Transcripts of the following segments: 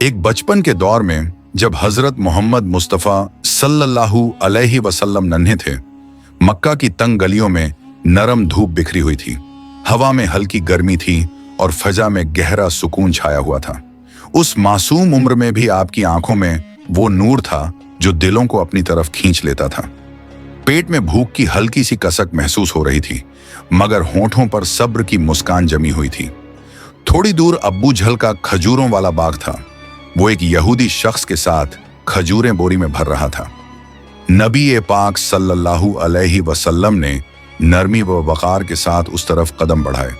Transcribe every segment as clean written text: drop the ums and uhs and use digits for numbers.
एक बचपन के दौर में जब हजरत मोहम्मद मुस्तफ़ा सल्लल्लाहु अलैहि वसल्लम नन्हे थे, मक्का की तंग गलियों में नरम धूप बिखरी हुई थी, हवा में हल्की गर्मी थी और फजा में गहरा सुकून छाया हुआ था। उस मासूम उम्र में भी आपकी आंखों में वो नूर था जो दिलों को अपनी तरफ खींच लेता था। पेट में भूख की हल्की सी कसक महसूस हो रही थी, मगर होंठों पर सब्र की मुस्कान जमी हुई थी। थोड़ी दूर अब्बू झल का खजूरों वाला बाग था। वो एक यहूदी शख्स के साथ खजूरें बोरी में भर रहा था। नबी पाक सल्लल्लाहु अलैहि वसल्लम ने नरमी व वक़ार के साथ उस तरफ कदम बढ़ाए।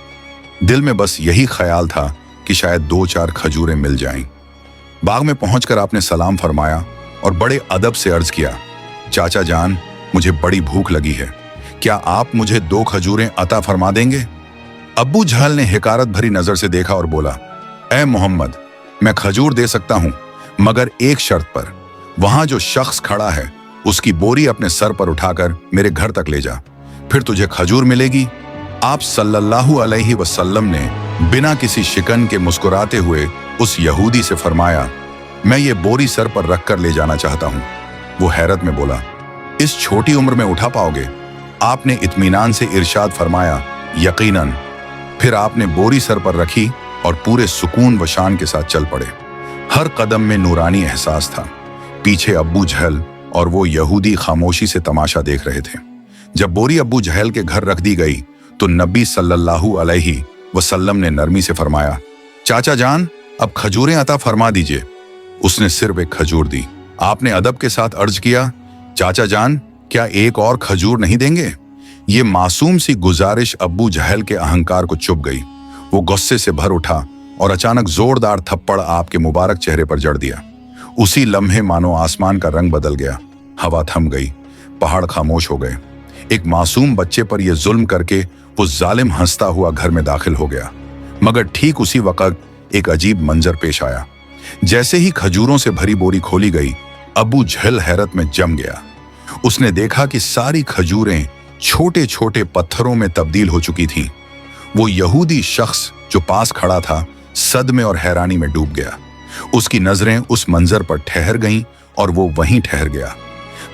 दिल में बस यही ख्याल था कि शायद 2-4 खजूरें मिल जाएं। बाग में पहुंचकर आपने सलाम फरमाया और बड़े अदब से अर्ज किया, चाचा जान, मुझे बड़ी भूख लगी है, क्या आप मुझे 2 खजूरें अता फरमा देंगे? अब्बू झल ने हिकारत भरी नजर से देखा और बोला, ए मोहम्मद, मैं खजूर दे सकता हूं, मगर एक शर्त पर। वहां जो शख्स खड़ा है उसकी बोरी अपने सर पर उठाकर मेरे घर तक ले जा, फिर तुझे खजूर मिलेगी। आप सल्लल्लाहु अलैहि वसल्लम ने बिना किसी शिकन के मुस्कुराते हुए उस यहूदी से फरमाया, मैं ये बोरी सर पर रखकर ले जाना चाहता हूं। वो हैरत में बोला, इस छोटी उम्र में उठा पाओगे? आपने इत्मीनान से इरशाद फरमाया, यकीनन। फिर आपने बोरी सर पर रखी और पूरे सुकून व शान के साथ चल पड़े। हर कदम में नूरानी एहसास था। पीछे अब्बू झल और वो यहूदी खामोशी से तमाशा देख रहे थे। जब बोरी अब्बू झल के घर रख दी गई तो नबी सल्लल्लाहु अलैहि वसल्लम ने नरमी से फरमाया, चाचा जान, अब खजूरें अता फरमा दीजिए। उसने सिर्फ एक खजूर दी। आपने अदब के साथ अर्ज किया, चाचा जान, क्या एक और खजूर नहीं देंगे? ये मासूम सी गुजारिश अब्बू जहल के अहंकार को चुभ गई। वो गुस्से से भर उठा और अचानक जोरदार थप्पड़ आपके मुबारक चेहरे पर जड़ दिया। उसी लम्हे मानो आसमान का रंग बदल गया, हवा थम गई, पहाड़ खामोश हो गए। एक मासूम बच्चे पर यह जुल्म करके वो जालिम हंसता हुआ घर में दाखिल हो गया। मगर ठीक उसी वक्त एक अजीब मंजर पेश आया। जैसे ही खजूरों से भरी बोरी खोली गई, अब्बू झल हैरत में जम गया। उसने देखा कि सारी खजूरें छोटे छोटे पत्थरों में तब्दील हो चुकी थीं। वो यहूदी शख्स जो पास खड़ा था सदमे और हैरानी में डूब गया। उसकी नजरें उस मंजर पर ठहर गईं और वो वहीं ठहर गया।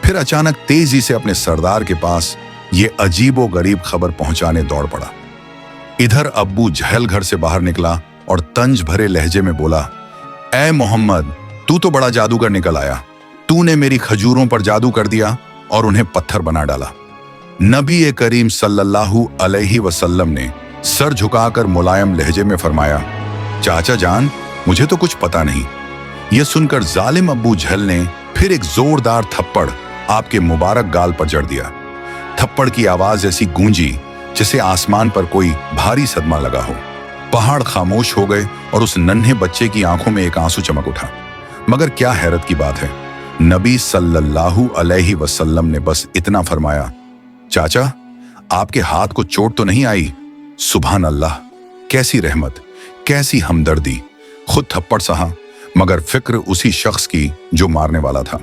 फिर अचानक तेजी से अपने सरदार के पास ये अजीबो गरीब खबर पहुंचाने दौड़ पड़ा। इधर अब्बू झल घर से बाहर निकला और तंज भरे लहजे में बोला, ए मोहम्मद, तू तो बड़ा जादूगर निकल आया। तूने मेरी खजूरों पर जादू कर दिया और उन्हें पत्थर बना डाला। नबी करीम सल्लल्लाहु अलैहि वसल्लम ने सर झुकाकर मुलायम लहजे में फरमाया, चाचा जान, मुझे तो कुछ पता नहीं। यह सुनकर जालिम अब्बू झल ने फिर एक जोरदार थप्पड़ आपके मुबारक गाल पर जड़ दिया। थप्पड़ की आवाज ऐसी गूंजी जैसे आसमान पर कोई भारी सदमा लगा हो। पहाड़ खामोश हो गए और उस नन्हे बच्चे की आंखों में एक आंसू चमक उठा। मगर क्या हैरत की बात है, नबी सल्लल्लाहु अलैहि वसल्लम ने बस इतना फरमाया, चाचा, आपके हाथ को चोट तो नहीं आई? सुभान अल्लाह, कैसी रहमत, कैसी हमदर्दी। खुद थप्पड़ सहा, मगर फिक्र उसी शख्स की जो मारने वाला था।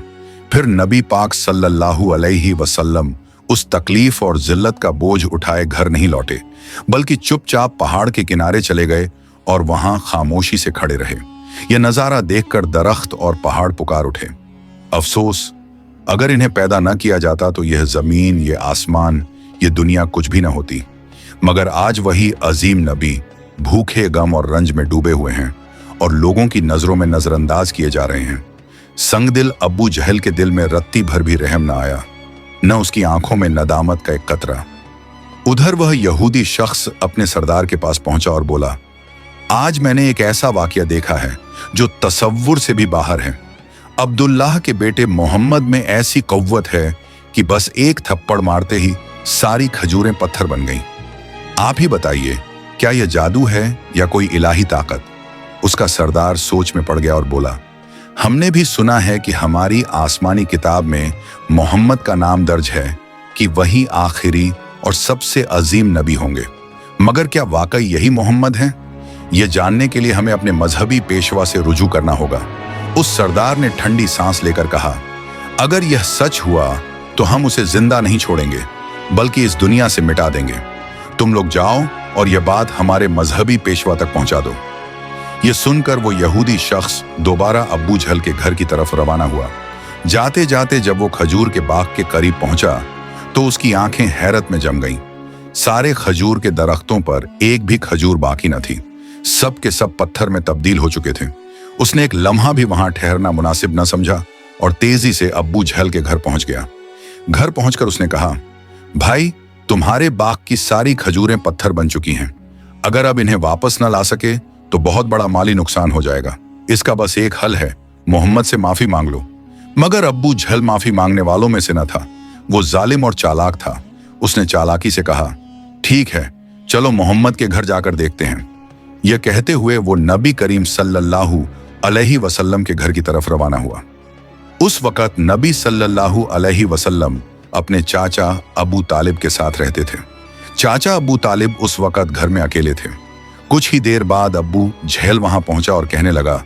फिर नबी पाक सल्लल्लाहु अलैहि वसल्लम उस तकलीफ और जिल्लत का बोझ उठाए घर नहीं लौटे, बल्कि चुपचाप पहाड़ के किनारे चले गए और वहां खामोशी से खड़े रहे। यह नजारा देखकर दरख्त और पहाड़ पुकार उठे, अफसोस, अगर इन्हें पैदा न किया जाता तो यह जमीन, ये आसमान, ये दुनिया कुछ भी न होती। मगर आज वही अजीम नबी भूखे, गम और रंज में डूबे हुए हैं और लोगों की नजरों में नजरअंदाज किए जा रहे हैं। संगदिल अब्बू जहल के दिल में रत्ती भर भी रहम न आया, न उसकी आंखों में नदामत का एक कतरा। उधर वह यहूदी शख्स अपने सरदार के पास पहुंचा और बोला, आज मैंने एक ऐसा वाकया देखा है जो तसव्वुर से भी बाहर है। अब्दुल्लाह के बेटे मोहम्मद में ऐसी कव्वत है कि बस एक थप्पड़ मारते ही सारी खजूरें पत्थर बन गईं। आप ही बताइए, क्या यह जादू है या कोई इलाही ताकत? उसका सरदार सोच में पड़ गया और बोला, हमने भी सुना है कि हमारी आसमानी किताब में मोहम्मद का नाम दर्ज है कि वही आखिरी और सबसे अजीम नबी होंगे, मगर क्या वाकई यही मोहम्मद हैं? यह जानने के लिए हमें अपने मजहबी पेशवा से रुजू करना होगा। उस सरदार ने ठंडी सांस लेकर कहा, अगर यह सच हुआ तो हम उसे जिंदा नहीं छोड़ेंगे, बल्कि इस दुनिया से मिटा देंगे। तुम लोग जाओ और यह बात हमारे मजहबी पेशवा तक पहुंचा दो। ये सुनकर वो यहूदी शख्स दोबारा अब्बू झल के घर की तरफ रवाना हुआ। जाते जाते जब वो खजूर के बाग के करीब पहुंचा तो उसकी आंखें हैरत में जम गईं। सारे खजूर के दरख्तों पर एक भी खजूर बाकी न थी, सब के सब पत्थर में तब्दील हो चुके थे। उसने एक लम्हा भी वहां ठहरना मुनासिब न समझा और तेजी से अब्बू झल के घर पहुंच गया। घर पहुंचकर उसने कहा, भाई, तुम्हारे बाग की सारी खजूरें पत्थर बन चुकी हैं। अगर अब इन्हें वापस न ला सके तो बहुत बड़ा माली नुकसान हो जाएगा। इसका बस एक हल है, मोहम्मद से माफी मांग लो। मगर अब्बू झल माफी मांगने वालों में से न था, वो जालिम और चालाक था। उसने चालाकी से कहा, ठीक है, चलो मोहम्मद के घर जाकर देखते हैं। यह कहते हुए वो नबी करीम सल्लल्लाहु अलैहि वसल्लम के घर की तरफ रवाना हुआ। उस वक़्त नबी सल्लल्लाहु अलैहि वसल्लम अपने चाचा अबू तालिब के साथ रहते थे। चाचा अबू तालिब उस वक़्त घर में अकेले थे। कुछ ही देर बाद अब्बू झेल वहां पहुंचा और कहने लगा,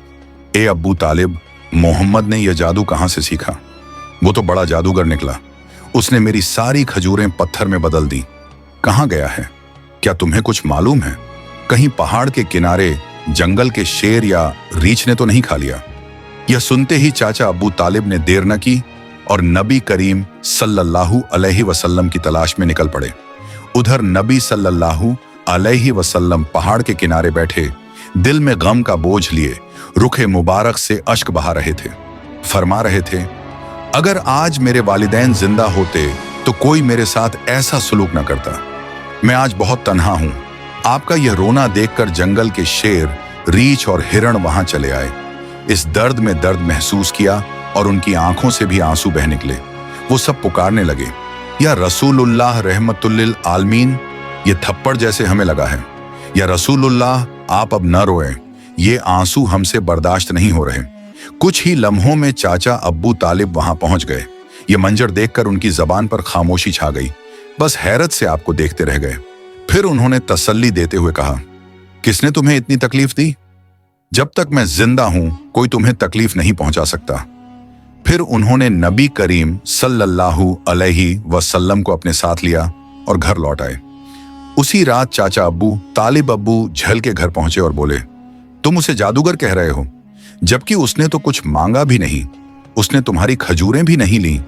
ए अबू तालिब, मोहम्मद ने यह जादू कहां से सीखा? वो तो बड़ा जादूगर निकला। उसने मेरी सारी खजूरें पत्थर में बदल दी। कहां गया है? क्या तुम्हें कुछ मालूम है? कहीं पहाड़ के किनारे जंगल के शेर या रीछ ने तो नहीं खा लिया? यह सुनते ही चाचा अबू तालिब ने देर न की और नबी करीम सल्लल्लाहु अलैहि वसल्लम की तलाश में निकल पड़े। उधर नबी सल्लल्लाहु अलैहि वसल्लम पहाड़ के किनारे बैठे, दिल में गम का बोझ लिए रुखे मुबारक से अश्क बहा रहे थे। फरमा रहे थे, अगर आज मेरे वालिदैन जिंदा होते तो कोई मेरे साथ ऐसा सलूक न करता। मैं आज बहुत तन्हा हूं। आपका यह रोना देखकर जंगल के शेर, रीछ और हिरण वहां चले आए। इस दर्द में दर्द महसूस किया और उनकी आंखों से भी आंसू बह निकले। वो सब पुकारने लगे, या रसूलुल्लाह रहमतुल्लिल आलमीन, ये थप्पड़ जैसे हमें लगा है। या रसूलुल्लाह, आप अब न रोएं, ये आंसू हमसे बर्दाश्त नहीं हो रहे। कुछ ही लम्हों में चाचा अब्बू तालिब वहां पहुंच गए। ये मंजर देखकर उनकी जबान पर खामोशी छा गई। बस हैरत से आपको देखते रह गए। फिर उन्होंने तसल्ली देते हुए कहा, किसने तुम्हें इतनी तकलीफ दी? जब तक मैं जिंदा हूं कोई तुम्हें तकलीफ नहीं पहुंचा सकता। फिर उन्होंने नबी करीम सल्लल्लाहु अलैहि वसल्लम को अपने साथ लिया और घर लौट आए। उसी रात चाचा अब्बू तालिब अब्बू झल के घर पहुंचे और बोले, तुम उसे जादूगर कह रहे हो, जबकि उसने तो कुछ मांगा भी नहीं। उसने तुम्हारी खजूरें भी नहीं ली,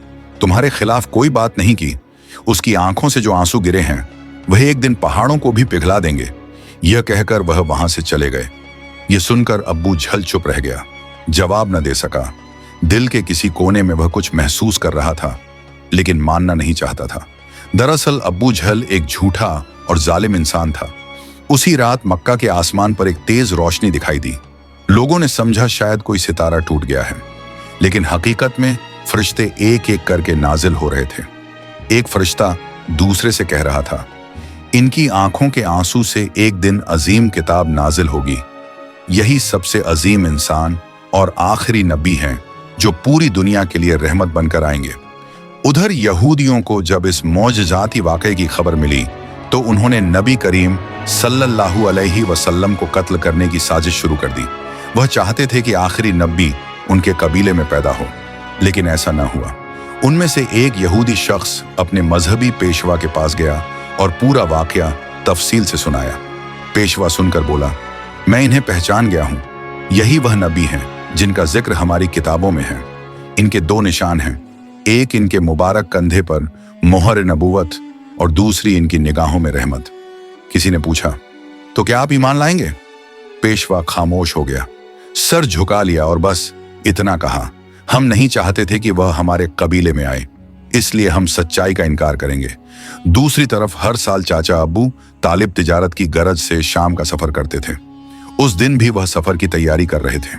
तुम्हारे खिलाफ कोई बात नहीं की। उसकी आंखों से जो आंसू गिरे हैं वह एक दिन पहाड़ों को भी पिघला देंगे। यह कहकर वह वहां से चले गए। यह सुनकर अब्बू झल चुप रह गया, जवाब न दे सका। दिल के किसी कोने में वह कुछ महसूस कर रहा था, लेकिन मानना नहीं चाहता था। दरअसल अब्बू झल एक झूठा और जालिम इंसान था। उसी रात मक्का के आसमान पर एक तेज रोशनी दिखाई दी। लोगों ने समझा शायद कोई सितारा टूट गया है, लेकिन हकीकत में फरिश्ते एक एक करके नाजिल हो रहे थे। एक फरिश्ता दूसरे से कह रहा था, इनकी आंखों के आंसू से एक दिन अजीम किताब नाजिल होगी। यही सबसे अजीम इंसान और आखिरी नबी हैं जो पूरी दुनिया के लिए रहमत बनकर आएंगे। उधर यहूदियों को जब इस मौजज़ाती वाक़े की खबर मिली तो उन्होंने नबी करीम सल्लल्लाहु अलैहि वसल्लम को कत्ल करने की साजिश शुरू कर दी। वह चाहते थे कि आखिरी नबी उनके कबीले में पैदा हो, लेकिन ऐसा न हुआ। उनमें से एक यहूदी शख्स अपने मजहबी पेशवा के पास गया और पूरा वाक़या तफसील से सुनाया। पेशवा सुनकर बोला, मैं इन्हें पहचान गया हूँ। यही वह नबी हैं जिनका जिक्र हमारी किताबों में है। इनके दो निशान हैं, एक इनके मुबारक कंधे पर मोहर नबूवत और दूसरी इनकी निगाहों में रहमत। किसी ने पूछा, तो क्या आप ईमान लाएंगे? पेशवा खामोश हो गया, सर झुका लिया और बस इतना कहा, हम नहीं चाहते थे कि वह हमारे कबीले में आए, इसलिए हम सच्चाई का इनकार करेंगे। दूसरी तरफ हर साल चाचा अब्बू तालिब तिजारत की गरज से शाम का सफर करते थे। उस दिन भी वह सफर की तैयारी कर रहे थे।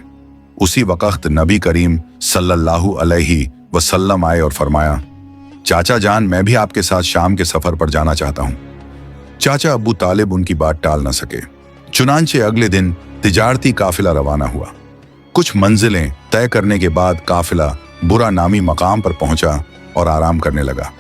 उसी वक्त नबी करीम सल्लल्लाहु अलैहि वसल्लम आए और फरमाया, चाचा जान, मैं भी आपके साथ शाम के सफर पर जाना चाहता हूं। चाचा अब्बू तालिब उनकी बात टाल न सके। चुनांचे अगले दिन तिजारती काफिला रवाना हुआ। कुछ मंजिलें तय करने के बाद काफिला बुरा नामी मकाम पर पहुंचा और आराम करने लगा।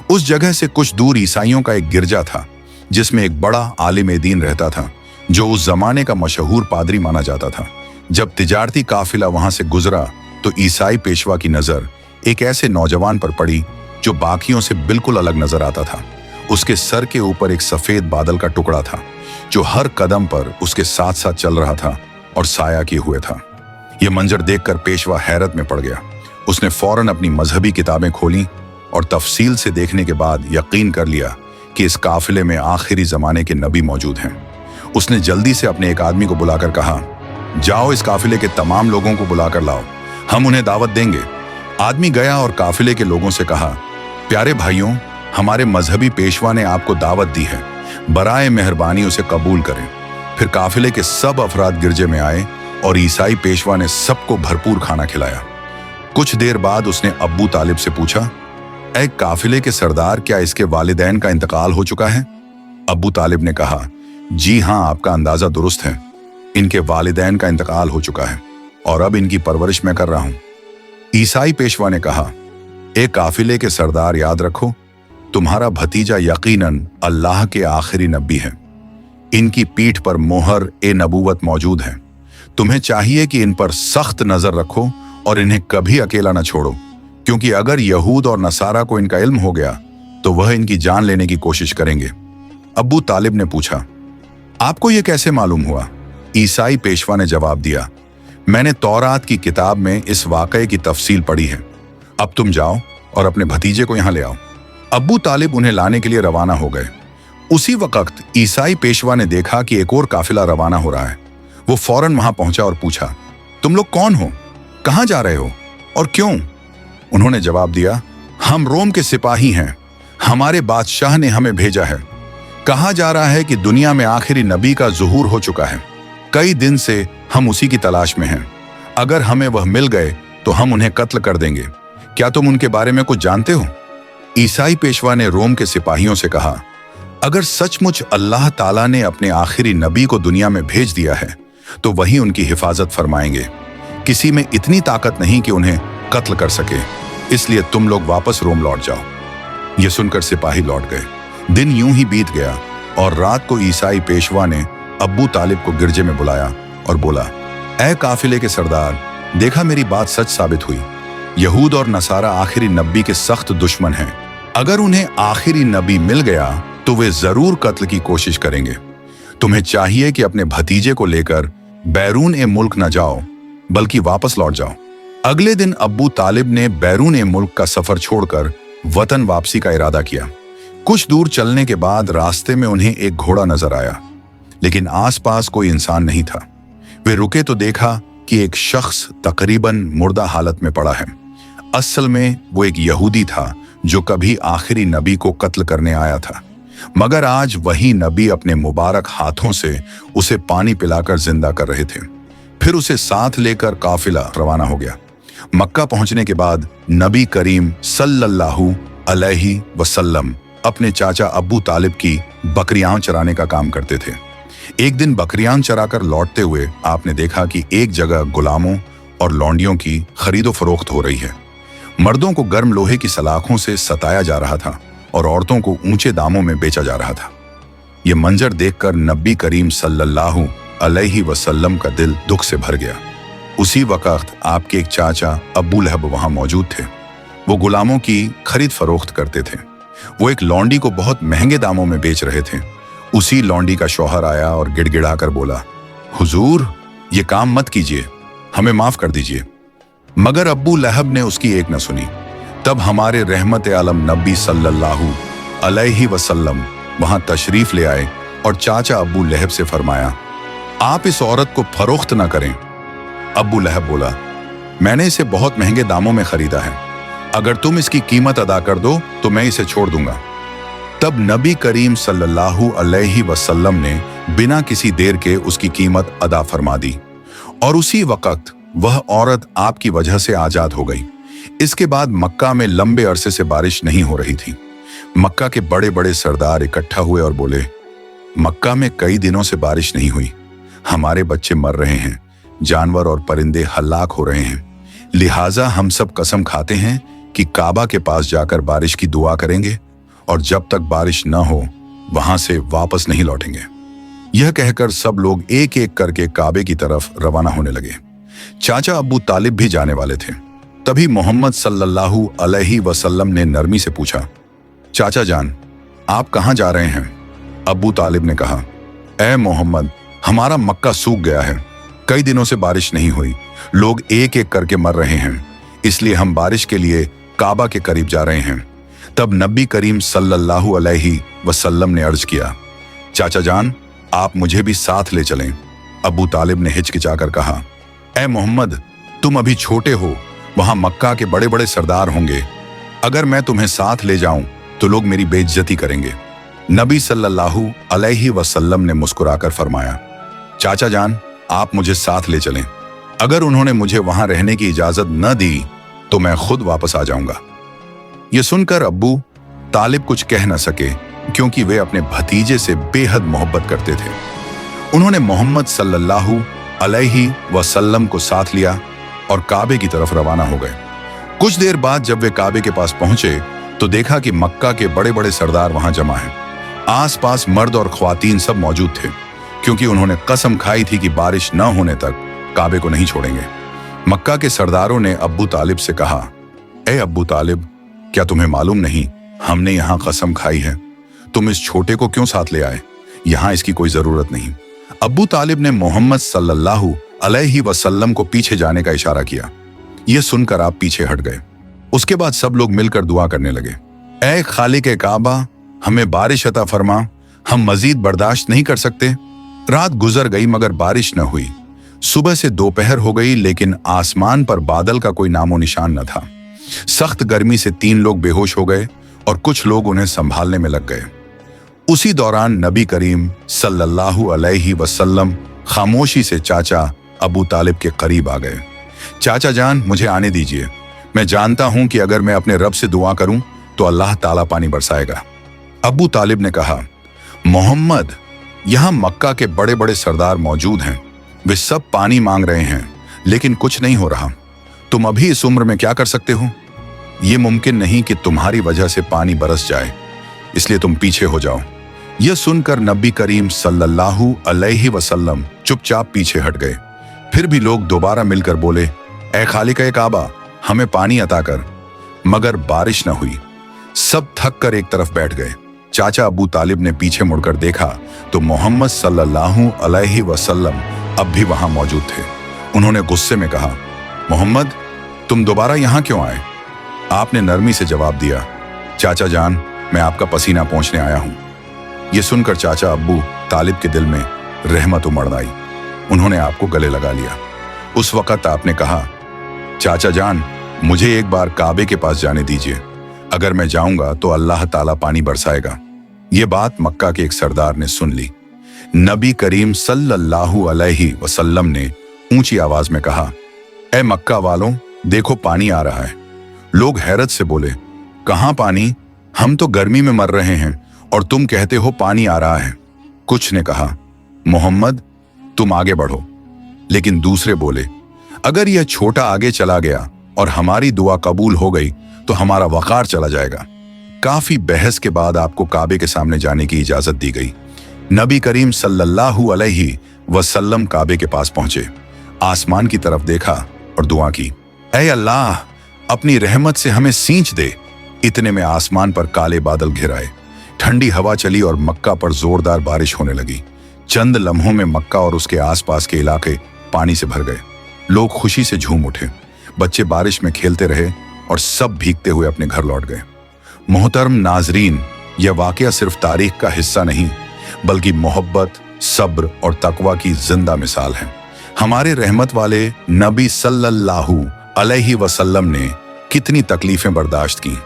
उस जगह से कुछ दूर ईसाइयों का एक गिरजा था, जिसमें एक बड़ा आलिम दीन रहता था, जो उस जमाने का मशहूर पादरी माना जाता था। जब तिजारती काफिला वहां से गुजरा तो ईसाई पेशवा की नजर एक ऐसे नौजवान पर पड़ी जो बाकियों से बिल्कुल अलग नजर आता था। उसके सर के ऊपर एक सफेद बादल का टुकड़ा था, जो हर कदम पर उसके साथ साथ चल रहा था और साया किए हुए था। यह मंजर देखकर पेशवा हैरत में पड़ गया। उसने फौरन अपनी मजहबी किताबें खोलीं और तफसील से देखने के बाद यकीन कर लिया कि इस काफिले में आखिरी जमाने के नबी मौजूद हैं। उसने जल्दी से अपने एक आदमी को बुलाकर कहा, जाओ इस काफिले के तमाम लोगों को बुलाकर लाओ, हम उन्हें दावत देंगे। आदमी गया और काफिले के लोगों से कहा, प्यारे भाइयों, हमारे मजहबी पेशवा ने आपको दावत दी है, बराए मेहरबानी उसे कबूल करें। फिर काफिले के सब अफराद गिरजे में आए और ईसाई पेशवा ने सबको भरपूर खाना खिलाया। कुछ देर बाद उसने अब्बू तालिब से पूछा, ऐ काफिले के सरदार, क्या इसके वालिदैन का इंतकाल हो चुका है? अब्बू तालिब ने कहा, जी हाँ, आपका अंदाजा दुरुस्त है, इनके वालिदैन का इंतकाल हो चुका है और अब इनकी परवरिश मैं कर रहा हूं। ईसाई पेशवा ने कहा, ए काफिले के सरदार, याद रखो, तुम्हारा भतीजा यकीनन अल्लाह के आखिरी नबी है। इनकी पीठ पर मोहर ए नबूवत मौजूद है। तुम्हें चाहिए कि इन पर सख्त नजर रखो और इन्हें कभी अकेला न छोड़ो, क्योंकि अगर यहूद और नसारा को इनका इल्म हो गया तो वह इनकी जान लेने की कोशिश करेंगे। अब्बू तालिब ने पूछा, आपको यह कैसे मालूम हुआ? ईसाई पेशवा ने जवाब दिया, मैंने तौरात की किताब में इस वाकये की तफसील पढ़ी है। अब तुम जाओ और अपने भतीजे को यहां ले आओ। अब्बू तालिब उन्हें लाने के लिए रवाना हो गए। उसी वक्त ईसाई पेशवा ने देखा कि एक और काफिला रवाना हो रहा है। वो फौरन वहां पहुंचा और पूछा, तुम लोग कौन हो, कहां जा रहे हो और क्यों? उन्होंने जवाब दिया, हम रोम के सिपाही हैं, हमारे बादशाह ने हमें भेजा है। कहा जा रहा है कि दुनिया में आखिरी नबी का ज़ुहूर हो चुका है। कई दिन से हम उसी की तलाश में हैं। अगर हमें वह मिल गए तो हम उन्हें कत्ल कर देंगे। क्या तुम उनके बारे में कुछ जानते हो? ईसाई पेशवा ने रोम के सिपाहियों से कहा, अगर सचमुच अल्लाह ताला ने अपने आखिरी नबी को दुनिया में भेज दिया है तो वही उनकी हिफाजत फरमाएंगे। किसी में इतनी ताकत नहीं कि उन्हें कत्ल कर सके, इसलिए तुम लोग वापस रोम लौट जाओ। यह सुनकर सिपाही लौट गए। दिन यूं ही बीत गया और रात को ईसाई पेशवा ने अब्बू तालिब को गिरजे में बुलाया और बोला, ऐ काफिले के सरदार, देखा मेरी बात सच साबित हुई। यहूद और नसारा आखिरी नबी के सख्त दुश्मन हैं। अगर उन्हें आखिरी नबी मिल गया तो वे जरूर कत्ल की कोशिश करेंगे। तुम्हें चाहिए कि अपने भतीजे को लेकर बैरून ए मुल्क न जाओ, बल्कि वापस लौट जाओ। अगले दिन अब्बू तालिब ने बैरून ए मुल्क का सफर छोड़कर वतन वापसी का इरादा किया। कुछ दूर चलने के बाद रास्ते में उन्हें एक घोड़ा नजर आया, लेकिन आसपास कोई इंसान नहीं था। वे रुके तो देखा कि एक शख्स तकरीबन मुर्दा हालत में पड़ा है। असल में वो एक यहूदी था जो कभी आखिरी नबी को कत्ल करने आया था, मगर आज वही नबी अपने मुबारक हाथों से उसे पानी पिलाकर जिंदा कर रहे थे। फिर उसे साथ लेकर काफिला रवाना हो गया। मक्का पहुंचने के बाद नबी करीम सल्लल्लाहु अलैहि वसल्लम अपने चाचा अब्बू तालिब की बकरियां चराने का काम करते थे। एक दिन बकरियां चराकर लौटते हुए आपने देखा कि एक जगह गुलामों और लौंडियों की खरीदो फरोख्त हो रही है। मर्दों को गर्म लोहे की सलाखों से सताया जा रहा था और औरतों को ऊंचे दामों में बेचा जा रहा था। यह मंजर देखकर नबी करीम सल्लल्लाहु अलैहि वसल्लम का दिल दुख से भर गया। उसी वक्त आपके एक चाचा अब्बू लहब वहां मौजूद थे। वो गुलामों की खरीद फरोख्त करते थे। वो एक लौंडी को बहुत महंगे दामों में बेच रहे थे। उसी लौंडी का शौहर आया और गिड़गिड़ा कर बोला, हुजूर, ये काम मत कीजिए, हमें माफ कर दीजिए। मगर अब्बू लहब ने उसकी एक न सुनी। तब हमारे रहमत आलम नबी सल्लल्लाहु अलैहि वसल्लम वहां तशरीफ ले आए और चाचा अब्बू लहब से फरमाया, आप इस औरत को फरोख्त न करें। अब्बू लहब बोला, मैंने इसे बहुत महंगे दामों में खरीदा है, अगर तुम इसकी कीमत अदा कर दो तो मैं इसे छोड़ दूंगा। तब नबी करीम सल्लल्लाहु अलैहि वसल्लम ने बिना किसी देर के उसकी कीमत अदा फरमा दी और उसी वक्त वह औरत आपकी वजह से आजाद हो गई। इसके बाद मक्का में लंबे अरसे से बारिश नहीं हो रही थी। मक्का के बड़े बड़े सरदार इकट्ठा हुए और बोले, मक्का में कई दिनों से बारिश नहीं हुई, हमारे बच्चे मर रहे हैं, जानवर और परिंदे हलाक हो रहे हैं, लिहाजा हम सब कसम खाते हैं कि काबा के पास जाकर बारिश की दुआ करेंगे और जब तक बारिश न हो वहां से वापस नहीं लौटेंगे। यह कहकर सब लोग एक एक करके काबे की तरफ रवाना होने लगे। चाचा अब्बू तालिब भी जाने वाले थे। तभी मोहम्मद सल्लल्लाहु अलैहि वसल्लम ने नरमी से पूछा, चाचा जान, आप कहां जा रहे हैं? अब्बू तालिब ने कहा, ऐ मोहम्मद, हमारा मक्का सूख गया है, कई दिनों से बारिश नहीं हुई, लोग एक एक करके मर रहे हैं, इसलिए हम बारिश के लिए काबा के करीब जा रहे हैं। तब नबी करीम सल्लल्लाहु अलैहि वसल्लम ने अर्ज किया, चाचा जान, आप मुझे भी साथ ले चलें। अबू तालिब ने हिचकिचाकर कहा, ए मोहम्मद, तुम अभी छोटे हो, वहां मक्का के बड़े बड़े सरदार होंगे, अगर मैं तुम्हें साथ ले जाऊं तो लोग मेरी बेइज्जती करेंगे। नबी सल्लल्लाहु अलैहि वसल्लम ने मुस्कुराकर फरमाया, चाचा जान, आप मुझे साथ ले चलें, अगर उन्होंने मुझे वहां रहने की इजाजत न दी तो मैं खुद वापस आ जाऊंगा। यह सुनकर अब्बू तालिब कुछ कह न सके, क्योंकि वे अपने भतीजे से बेहद मोहब्बत करते थे। उन्होंने मोहम्मद सल्लल्लाहु अलैहि वसल्लम को साथ लिया और काबे की तरफ रवाना हो गए। कुछ देर बाद जब वे काबे के पास पहुंचे तो देखा कि मक्का के बड़े बड़े सरदार वहां जमा हैं। आसपास मर्द और ख्वातीन सब मौजूद थे, क्योंकि उन्होंने कसम खाई थी कि बारिश न होने तक काबे को नहीं छोड़ेंगे। मक्का के सरदारों ने अब्बू तालिब से कहा, ए अब्बू तालिब, क्या तुम्हें मालूम नहीं हमने यहाँ कसम खाई है, तुम इस छोटे को क्यों साथ ले आए? यहाँ इसकी कोई जरूरत नहीं। अब्बू तालिब ने मोहम्मद सल्लल्लाहु अलैहि वसल्लम को पीछे जाने का इशारा किया। यह सुनकर आप पीछे हट गए। उसके बाद सब लोग मिलकर दुआ करने लगे, ए खालिक काबा, हमें बारिश अता फरमा, हम मजीद बर्दाश्त नहीं कर सकते। रात गुजर गई मगर बारिश न हुई। सुबह से दोपहर हो गई, लेकिन आसमान पर बादल का कोई नामो निशान न था। सख्त गर्मी से 3 लोग बेहोश हो गए और कुछ लोग उन्हें संभालने में लग गए। उसी दौरान नबी करीम सल्लल्लाहु अलैहि वसल्लम खामोशी से चाचा अबू तालिब के करीब आ गए। चाचा जान, मुझे आने दीजिए, मैं जानता हूं कि अगर मैं अपने रब से दुआ करूं तो अल्लाह ताला पानी बरसाएगा। अबू तालिब ने कहा, मोहम्मद, यहां मक्का के बड़े बड़े सरदार मौजूद हैं, वे सब पानी मांग रहे हैं, लेकिन कुछ नहीं हो रहा। तुम अभी इस उम्र में क्या कर सकते हो? यह मुमकिन नहीं कि तुम्हारी वजह से पानी बरस जाए, इसलिए तुम पीछे हो जाओ। यह सुनकर नबी करीम सल्लल्लाहु अलैहि वसल्लम चुपचाप पीछे हट गए। फिर भी लोग दोबारा मिलकर बोले, ए खालिक काबा, हमें पानी अता कर, मगर बारिश न हुई। सब थक कर एक तरफ बैठ गए। चाचा अबू तालिब ने पीछे मुड़कर देखा तो मोहम्मद सल्लल्लाहु अलैहि वसल्लम अब भी वहां मौजूद थे। उन्होंने गुस्से में कहा, मोहम्मद, तुम दोबारा यहां क्यों आए? आपने नरमी से जवाब दिया, चाचा जान, मैं आपका पसीना पोंछने आया हूं। यह सुनकर चाचा अब्बू तालिब के दिल में रहमत उमड़ आई। उन्होंने आपको गले लगा लिया। उस वक्त आपने कहा, चाचा जान, मुझे एक बार काबे के पास जाने दीजिए, अगर मैं जाऊंगा तो अल्लाह ताला पानी बरसाएगा। ये बात मक्का के एक सरदार ने सुन ली। नबी करीम सल्लल्लाहु अलैहि वसल्लम ने ऊंची आवाज में कहा, ए मक्का वालों, देखो पानी आ रहा है। लोग हैरत से बोले, कहां पानी? हम तो गर्मी में मर रहे हैं और तुम कहते हो पानी आ रहा है। कुछ ने कहा, मोहम्मद, तुम आगे बढ़ो। लेकिन दूसरे बोले, अगर यह छोटा आगे चला गया और हमारी दुआ कबूल हो गई तो हमारा वकार चला जाएगा। काफी बहस के बाद आपको काबे के सामने जाने की इजाजत दी गई। नबी करीम सल्लल्लाहु अलैहि वसल्लम काबे के पास पहुंचे, आसमान की तरफ देखा और दुआ की, ऐ अल्लाह, अपनी रहमत से हमें सींच दे। इतने में आसमान पर काले बादल घिर आए, ठंडी हवा चली और मक्का पर जोरदार बारिश होने लगी। चंद लम्हों में मक्का और उसके आसपास के इलाके पानी से भर गए। लोग खुशी से झूम उठे, बच्चे बारिश में खेलते रहे और सब भीगते हुए अपने घर लौट गए। मोहतरम नाजरीन, यह वाकया सिर्फ तारीख का हिस्सा नहीं, बल्कि मोहब्बत, सब्र और तकवा की जिंदा मिसाल है। हमारे रहमत वाले नबी सल्लल्लाहु अलैहि वसल्लम ने कितनी तकलीफें बर्दाश्त की,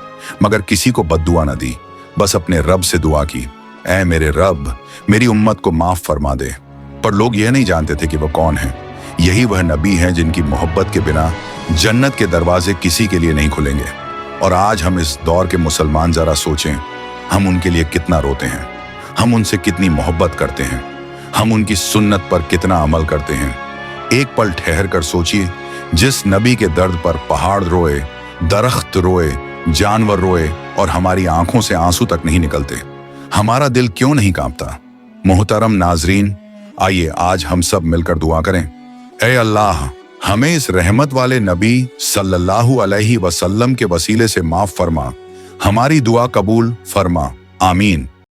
मगर किसी को बद्दुआ न दी, बस अपने रब से दुआ की, ऐ मेरे रब, मेरी उम्मत को माफ फरमा दे। पर लोग यह नहीं जानते थे कि वो कौन है। यही वह नबी हैं जिनकी मोहब्बत के बिना जन्नत के दरवाजे किसी के लिए नहीं खुलेंगे। और आज हम इस दौर के मुसलमान जरा सोचें, हम उनके लिए कितना रोते हैं, हम उनसे कितनी मोहब्बत करते हैं, हम उनकी सुन्नत पर कितना अमल करते हैं। एक पल ठहर कर सोचिए, जिस नबी के दर्द पर पहाड़ रोए, दरख्त रोए, जानवर रोए और हमारी आंखों से आंसू तक नहीं निकलते, हमारा दिल क्यों नहीं कांपता? मोहतरम नाजरीन, आइए आज हम सब मिलकर दुआ करें, ऐ अल्लाह, हमें इस रहमत वाले नबी सल्लल्लाहु अलैहि वसल्लम के वसीले से माफ फरमा, हमारी दुआ कबूल फरमा, आमीन।